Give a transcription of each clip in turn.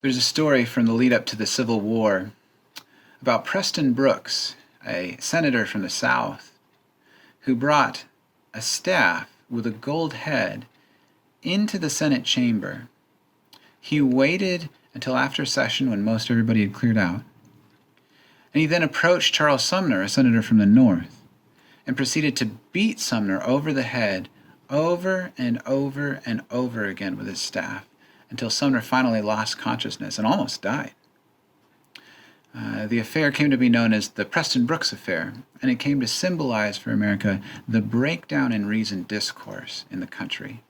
There's a story from the lead up to the Civil War about Preston Brooks, a senator from the South, who brought a staff with a gold head into the Senate chamber. He waited until after session when most everybody had cleared out, and he then approached Charles Sumner, a senator from the North, and proceeded to beat Sumner over the head over and over and over again with his staff until Sumner finally lost consciousness and almost died. The affair came to be known as the Preston Brooks Affair, and it came to symbolize for America the breakdown in reason discourse in the country.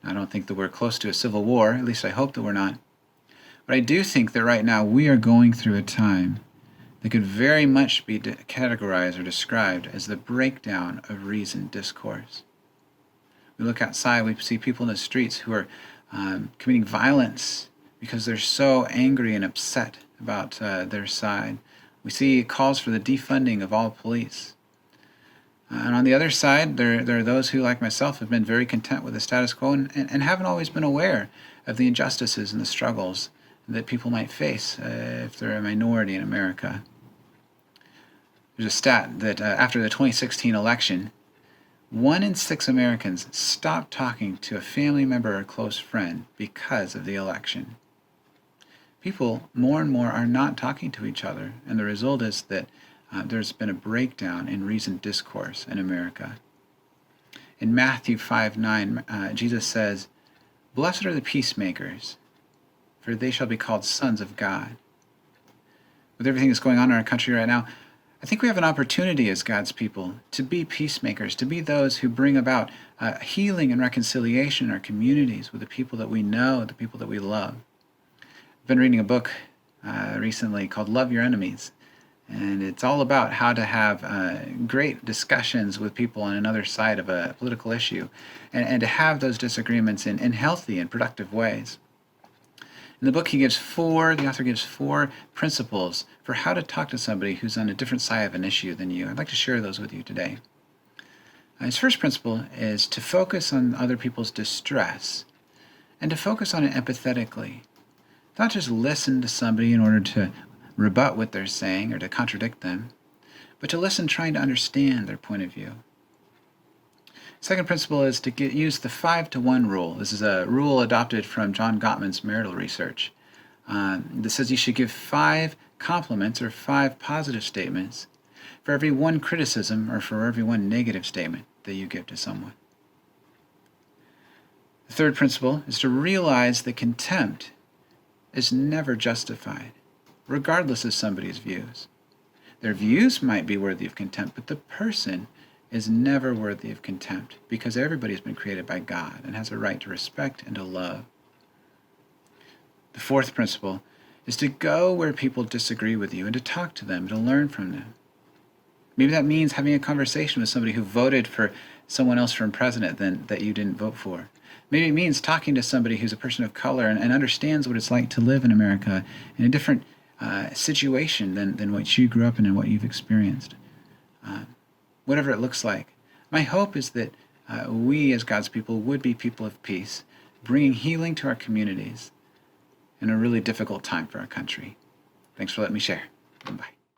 I don't think that we're close to a civil war, at least I hope that we're not. But I do think that right now we are going through a time that could very much be categorized or described as the breakdown of reason discourse. We look outside, we see people in the streets who are committing violence because they're so angry and upset about their side. We see calls for the defunding of all police. And on the other side, there are those who, like myself, have been very content with the status quo and haven't always been aware of the injustices and the struggles that people might face if they're a minority in America. There's a stat that after the 2016 election, 1 in 6 Americans stopped talking to a family member or close friend because of the election. People more and more are not talking to each other, and the result is that there's been a breakdown in reasoned discourse in America. In Matthew 5:9, Jesus says, "Blessed are the peacemakers, for they shall be called sons of God." With everything that's going on in our country right now, I think we have an opportunity as God's people to be peacemakers, to be those who bring about healing and reconciliation in our communities with the people that we know, the people that we love. I've been reading a book recently called Love Your Enemies, and it's all about how to have great discussions with people on another side of a political issue, and to have those disagreements in healthy and productive ways. In the book, the author gives 4 principles for how to talk to somebody who's on a different side of an issue than you. I'd like to share those with you today. His first principle is to focus on other people's distress and to focus on it empathetically. Not just listen to somebody in order to rebut what they're saying or to contradict them, but to listen trying to understand their point of view. Second principle is to use the 5-to-1 rule. This is a rule adopted from John Gottman's marital research. That says you should give 5 compliments or 5 positive statements for every 1 criticism or for every 1 negative statement that you give to someone. The third principle is to realize that contempt is never justified, regardless of somebody's views. Their views might be worthy of contempt, but the person is never worthy of contempt because everybody's been created by God and has a right to respect and to love. The fourth principle is to go where people disagree with you and to talk to them, to learn from them. Maybe that means having a conversation with somebody who voted for someone else for president that you didn't vote for. Maybe it means talking to somebody who's a person of color and understands what it's like to live in America in a different situation than what you grew up in and what you've experienced. Whatever it looks like. My hope is that we as God's people would be people of peace, bringing healing to our communities in a really difficult time for our country. Thanks for letting me share. Bye.